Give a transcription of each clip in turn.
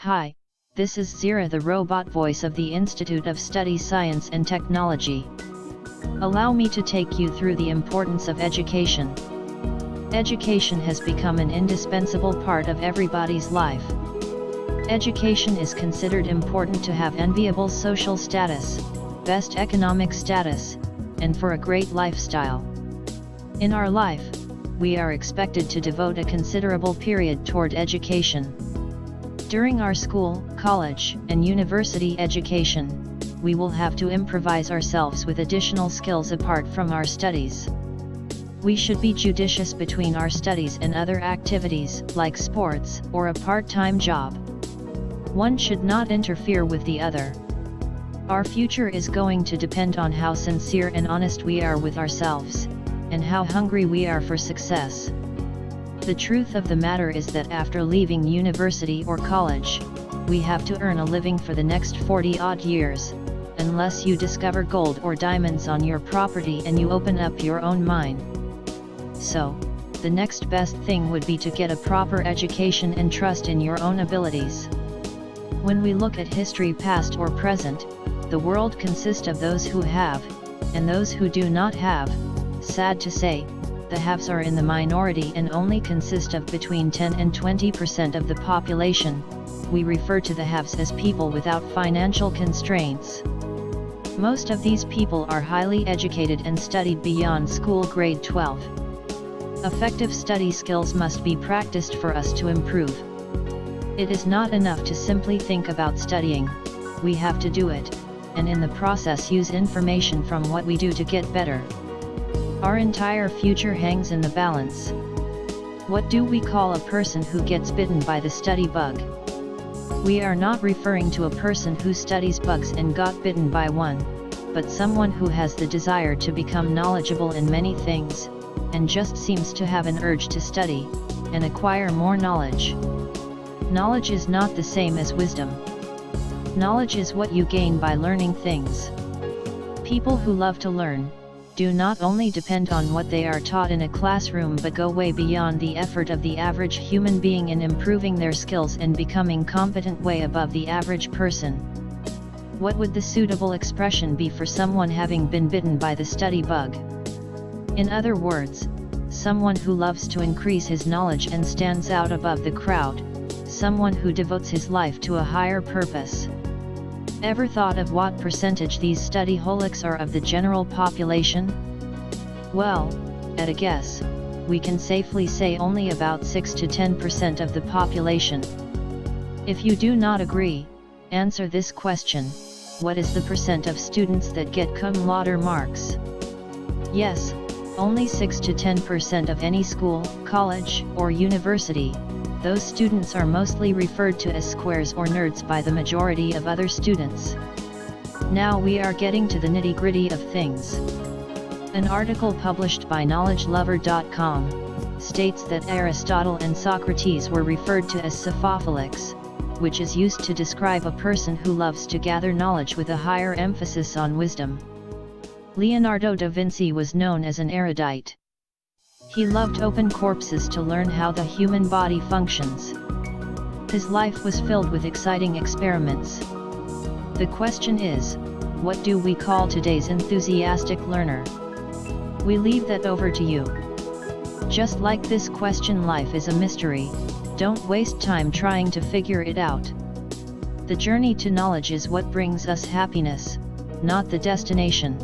Hi, this is Zira, the robot voice of the Institute of Study Science and Technology. Allow me to take you through the importance of education. Education has become an indispensable part of everybody's life. Education is considered important to have enviable social status, best economic status, and for a great lifestyle. In our life, we are expected to devote a considerable period toward education. During our school, college, and university education, we will have to improvise ourselves with additional skills apart from our studies. We should be judicious between our studies and other activities, like sports, or a part-time job. One should not interfere with the other. Our future is going to depend on how sincere and honest we are with ourselves, and how hungry we are for success. The truth of the matter is that after leaving university or college, we have to earn a living for the next 40-odd years, unless you discover gold or diamonds on your property and you open up your own mine. So, the next best thing would be to get a proper education and trust in your own abilities. When we look at history past or present, the world consists of those who have, and those who do not have. Sad to say, the haves are in the minority and only consist of between 10 and 20% of the population. We refer to the haves as people without financial constraints. Most of these people are highly educated and studied beyond school grade 12. Effective study skills must be practiced for us to improve. It is not enough to simply think about studying, we have to do it, and in the process use information from what we do to get better. Our entire future hangs in the balance. What do we call a person who gets bitten by the study bug? We are not referring to a person who studies bugs and got bitten by one, but someone who has the desire to become knowledgeable in many things, and just seems to have an urge to study, and acquire more knowledge. Knowledge is not the same as wisdom. Knowledge is what you gain by learning things. People who love to learn, do not only depend on what they are taught in a classroom but go way beyond the effort of the average human being in improving their skills and becoming competent way above the average person. What would the suitable expression be for someone having been bitten by the study bug? In other words, someone who loves to increase his knowledge and stands out above the crowd, someone who devotes his life to a higher purpose. Ever thought of what percentage these studyholics are of the general population? Well, at a guess, we can safely say only about 6 to 10% of the population. If you do not agree, answer this question: what is the percent of students that get cum laude marks? Yes, only 6 to 10% of any school, college, or university. Those students are mostly referred to as squares or nerds by the majority of other students. Now we are getting to the nitty-gritty of things. An article published by KnowledgeLover.com states that Aristotle and Socrates were referred to as sophophilics, which is used to describe a person who loves to gather knowledge with a higher emphasis on wisdom. Leonardo da Vinci was known as an erudite. He loved open corpses to learn how the human body functions. His life was filled with exciting experiments. The question is, what do we call today's enthusiastic learner? We leave that over to you. Just like this question, life is a mystery. Don't waste time trying to figure it out. The journey to knowledge is what brings us happiness, not the destination.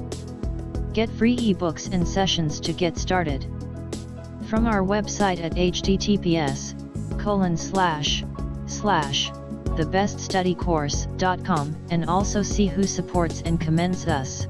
Get free ebooks and sessions to get started from our website at https://thebeststudycourse.com, and also see who supports and commends us.